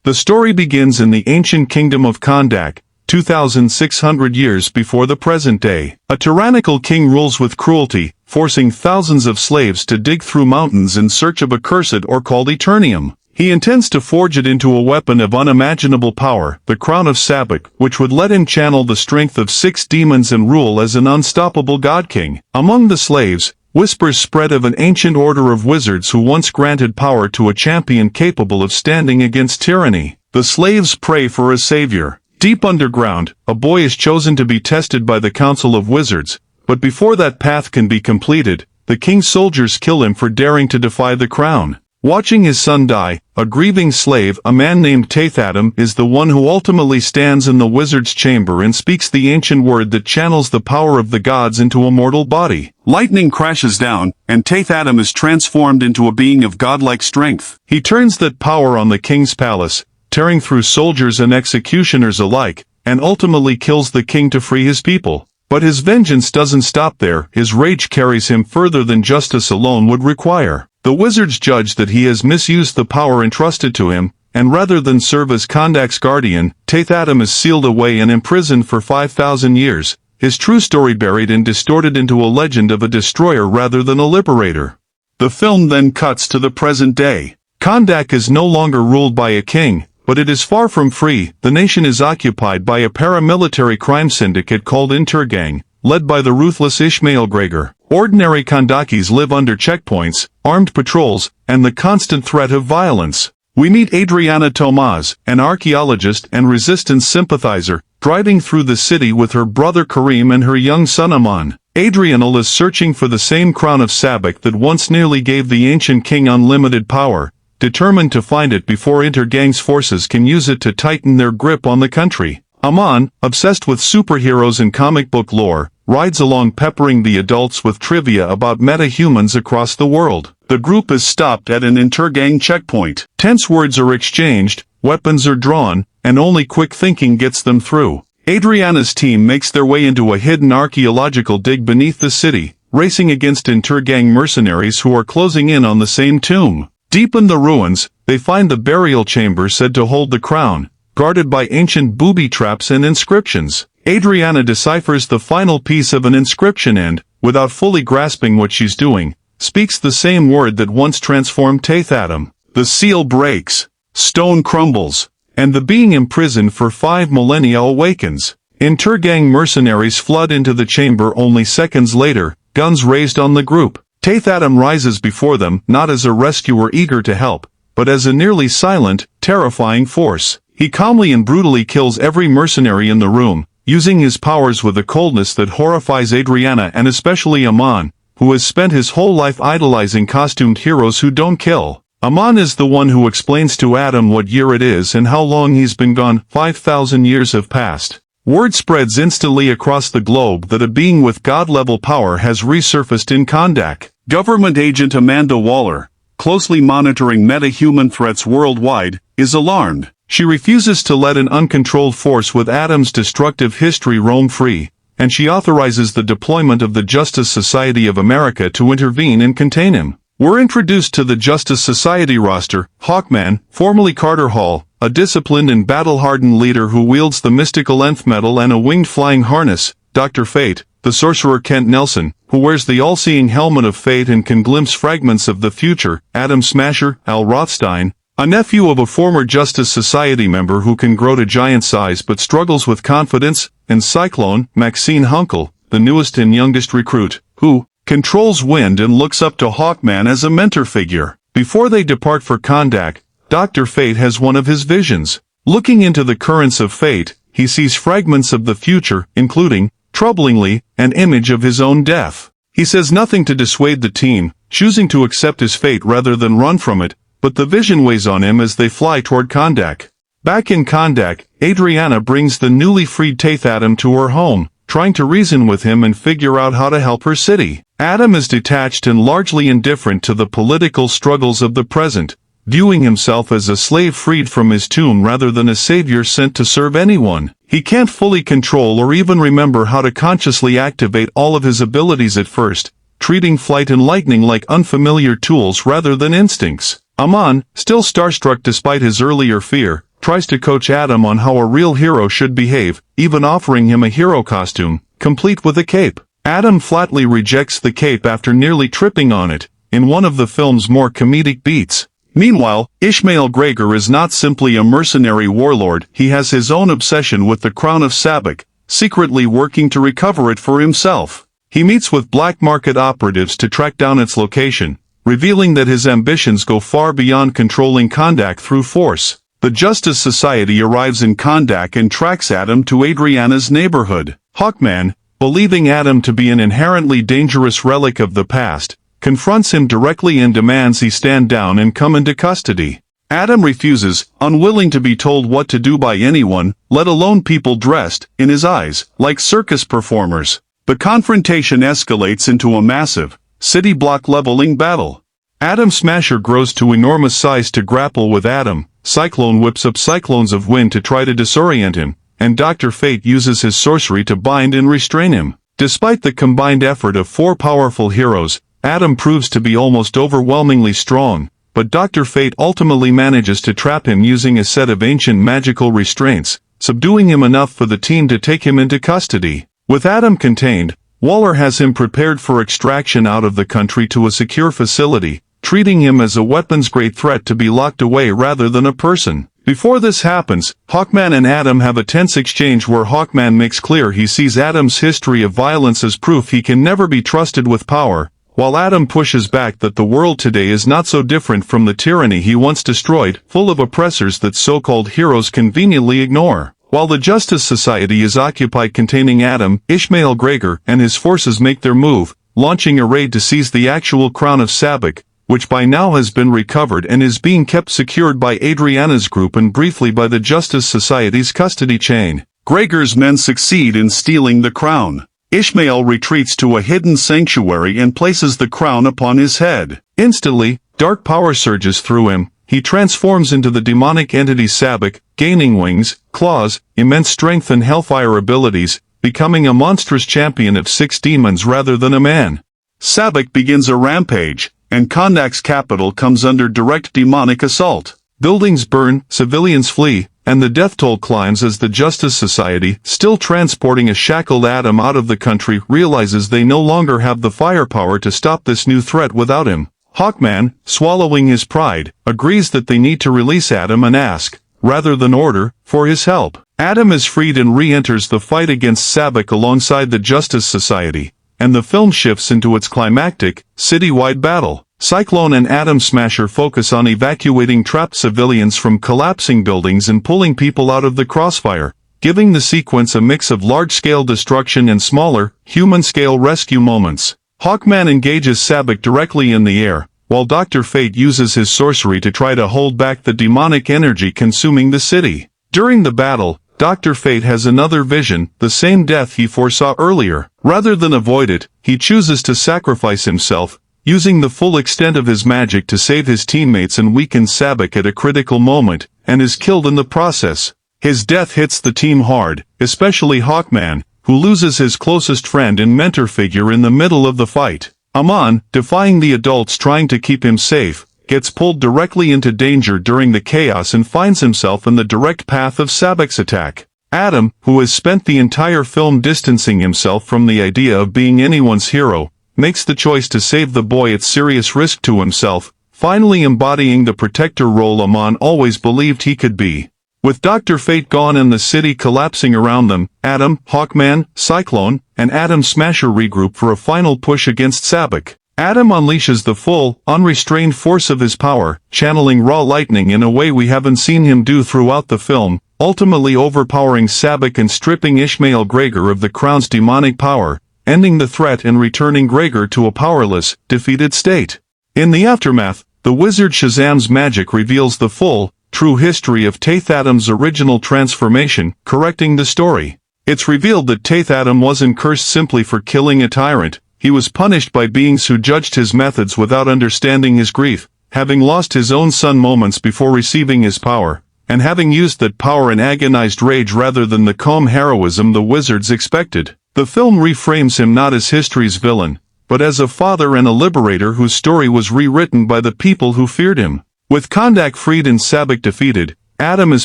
The story begins in the ancient kingdom of Kandak, 2,600 years before the present day. A tyrannical king rules with cruelty, forcing thousands of slaves to dig through mountains in search of a cursed or called Eternium. He intends to forge it into a weapon of unimaginable power, the crown of Sabbac, which would let him channel the strength of 6 demons and rule as an unstoppable god-king. Among the slaves, whispers spread of an ancient order of wizards who once granted power to a champion capable of standing against tyranny. The slaves pray for a savior. Deep underground, a boy is chosen to be tested by the Council of Wizards, but before that path can be completed, the king's soldiers kill him for daring to defy the crown. Watching his son die, a grieving slave, a man named Teth-Adam, is the one who ultimately stands in the wizard's chamber and speaks the ancient word that channels the power of the gods into a mortal body. Lightning crashes down, and Teth-Adam is transformed into a being of godlike strength. He turns that power on the king's palace, tearing through soldiers and executioners alike, and ultimately kills the king to free his people. But his vengeance doesn't stop there. His rage carries him further than justice alone would require. The wizards judge that he has misused the power entrusted to him, and rather than serve as Kandak's guardian, Teth-Adam is sealed away and imprisoned for 5,000 years, his true story buried and distorted into a legend of a destroyer rather than a liberator. The film then cuts to the present day. Kandak is no longer ruled by a king, but it is far from free. The nation is occupied by a paramilitary crime syndicate called Intergang, led by the ruthless Ishmael Gregor. Ordinary Kandakis live under checkpoints, armed patrols, and the constant threat of violence. We meet Adriana Tomaz, an archaeologist and resistance sympathizer, driving through the city with her brother Karim and her young son Aman. Adriana is searching for the same crown of Sabbac that once nearly gave the ancient king unlimited power, determined to find it before Intergang's forces can use it to tighten their grip on the country. Aman, obsessed with superheroes and comic book lore, rides along peppering the adults with trivia about meta-humans across the world. The group is stopped at an Intergang checkpoint. Tense words are exchanged, weapons are drawn, and only quick thinking gets them through. Adriana's team makes their way into a hidden archaeological dig beneath the city, racing against Intergang mercenaries who are closing in on the same tomb. Deep in the ruins, they find the burial chamber said to hold the crown, guarded by ancient booby traps and inscriptions. Adriana deciphers the final piece of an inscription and, without fully grasping what she's doing, speaks the same word that once transformed Teth-Adam. The seal breaks, stone crumbles, and the being imprisoned for 5 millennia awakens. Intergang mercenaries flood into the chamber only seconds later, guns raised on the group. Teth-Adam rises before them, not as a rescuer eager to help, but as a nearly silent, terrifying force. He calmly and brutally kills every mercenary in the room, using his powers with a coldness that horrifies Adriana and especially Aman, who has spent his whole life idolizing costumed heroes who don't kill. Aman is the one who explains to Adam what year it is and how long he's been gone. 5,000 years have passed. Word spreads instantly across the globe that a being with god-level power has resurfaced in Kandak. Government agent Amanda Waller, closely monitoring meta-human threats worldwide, is alarmed. She refuses to let an uncontrolled force with Adam's destructive history roam free, and she authorizes the deployment of the Justice Society of America to intervene and contain him. We're introduced to the Justice Society roster: Hawkman, formerly Carter Hall, a disciplined and battle-hardened leader who wields the mystical nth metal and a winged flying harness; Dr. Fate, the sorcerer Kent Nelson, who wears the all-seeing helmet of fate and can glimpse fragments of the future; Adam Smasher, Al Rothstein, a nephew of a former Justice Society member who can grow to giant size but struggles with confidence; and Cyclone, Maxine Hunkel, the newest and youngest recruit, who controls wind and looks up to Hawkman as a mentor figure. Before they depart for Kandak, Dr. Fate has one of his visions. Looking into the currents of fate, he sees fragments of the future, including, troublingly, an image of his own death. He says nothing to dissuade the team, choosing to accept his fate rather than run from it, but the vision weighs on him as they fly toward Kandak. Back in Kandak, Adriana brings the newly freed Teth-Adam to her home, trying to reason with him and figure out how to help her city. Adam is detached and largely indifferent to the political struggles of the present, viewing himself as a slave freed from his tomb rather than a savior sent to serve anyone. He can't fully control or even remember how to consciously activate all of his abilities at first, treating flight and lightning like unfamiliar tools rather than instincts. Aman, still starstruck despite his earlier fear, tries to coach Adam on how a real hero should behave, even offering him a hero costume, complete with a cape. Adam flatly rejects the cape after nearly tripping on it, in one of the film's more comedic beats. Meanwhile, Ishmael Gregor is not simply a mercenary warlord, he has his own obsession with the crown of Sabak, secretly working to recover it for himself. He meets with black market operatives to track down its location, revealing that his ambitions go far beyond controlling Kandak through force. The Justice Society arrives in Kandak and tracks Adam to Adriana's neighborhood. Hawkman, believing Adam to be an inherently dangerous relic of the past, confronts him directly and demands he stand down and come into custody. Adam refuses, unwilling to be told what to do by anyone, let alone people dressed, in his eyes, like circus performers. The confrontation escalates into a massive, city block leveling battle. Adam Smasher grows to enormous size to grapple with Adam, Cyclone whips up cyclones of wind to try to disorient him, and Dr. Fate uses his sorcery to bind and restrain him. Despite the combined effort of 4 powerful heroes, Adam proves to be almost overwhelmingly strong, but Dr. Fate ultimately manages to trap him using a set of ancient magical restraints, subduing him enough for the team to take him into custody. With Adam contained, Waller has him prepared for extraction out of the country to a secure facility, treating him as a weapons-grade threat to be locked away rather than a person. Before this happens, Hawkman and Adam have a tense exchange where Hawkman makes clear he sees Adam's history of violence as proof he can never be trusted with power, while Adam pushes back that the world today is not so different from the tyranny he once destroyed, full of oppressors that so-called heroes conveniently ignore. While the Justice Society is occupied containing Adam, Ishmael Gregor and his forces make their move, launching a raid to seize the actual crown of Sabak, which by now has been recovered and is being kept secured by Adriana's group and briefly by the Justice Society's custody chain. Gregor's men succeed in stealing the crown. Ishmael retreats to a hidden sanctuary and places the crown upon his head. Instantly, dark power surges through him. He transforms into the demonic entity Sabak, gaining wings, claws, immense strength and hellfire abilities, becoming a monstrous champion of 6 demons rather than a man. Sabak begins a rampage, and Kandak's capital comes under direct demonic assault. Buildings burn, civilians flee, and the death toll climbs as the Justice Society, still transporting a shackled Adam out of the country, realizes they no longer have the firepower to stop this new threat without him. Hawkman, swallowing his pride, agrees that they need to release Adam and ask, rather than order, for his help. Adam is freed and re-enters the fight against Sabak alongside the Justice Society, and the film shifts into its climactic, citywide battle. Cyclone and Adam Smasher focus on evacuating trapped civilians from collapsing buildings and pulling people out of the crossfire, giving the sequence a mix of large-scale destruction and smaller, human-scale rescue moments. Hawkman engages Sabak directly in the air, while Dr. Fate uses his sorcery to try to hold back the demonic energy consuming the city. During the battle, Dr. Fate has another vision, the same death he foresaw earlier. Rather than avoid it, he chooses to sacrifice himself, using the full extent of his magic to save his teammates and weaken Sabak at a critical moment, and is killed in the process. His death hits the team hard, especially Hawkman, who loses his closest friend and mentor figure in the middle of the fight. Amon, defying the adults trying to keep him safe, gets pulled directly into danger during the chaos and finds himself in the direct path of Sabak's attack. Adam, who has spent the entire film distancing himself from the idea of being anyone's hero, makes the choice to save the boy at serious risk to himself, finally embodying the protector role Amon always believed he could be. With Dr. Fate gone and the city collapsing around them, Adam, Hawkman, Cyclone, and Adam Smasher regroup for a final push against Sabak. Adam unleashes the full, unrestrained force of his power, channeling raw lightning in a way we haven't seen him do throughout the film, ultimately overpowering Sabak and stripping Ishmael Gregor of the crown's demonic power, ending the threat and returning Gregor to a powerless, defeated state. In the aftermath, the wizard Shazam's magic reveals the full, true history of Teth-Adam's original transformation, correcting the story. It's revealed that Teth-Adam wasn't cursed simply for killing a tyrant, he was punished by beings who judged his methods without understanding his grief, having lost his own son moments before receiving his power, and having used that power in agonized rage rather than the calm heroism the wizards expected. The film reframes him not as history's villain, but as a father and a liberator whose story was rewritten by the people who feared him. With Kandak freed and Sabak defeated, Adam is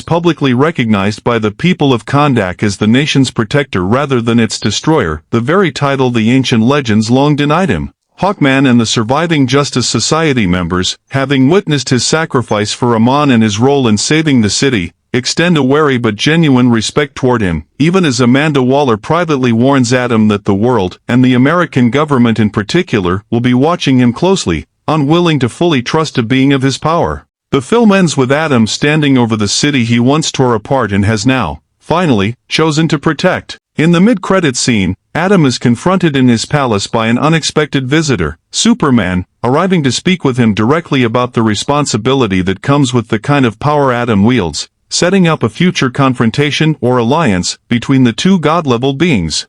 publicly recognized by the people of Kandak as the nation's protector rather than its destroyer, the very title the ancient legends long denied him. Hawkman and the surviving Justice Society members, having witnessed his sacrifice for Amon and his role in saving the city, extend a wary but genuine respect toward him, even as Amanda Waller privately warns Adam that the world, and the American government in particular, will be watching him closely, unwilling to fully trust a being of his power. The film ends with Adam standing over the city he once tore apart and has now, finally, chosen to protect. In the mid-credits scene, Adam is confronted in his palace by an unexpected visitor, Superman, arriving to speak with him directly about the responsibility that comes with the kind of power Adam wields, setting up a future confrontation or alliance between the two god-level beings.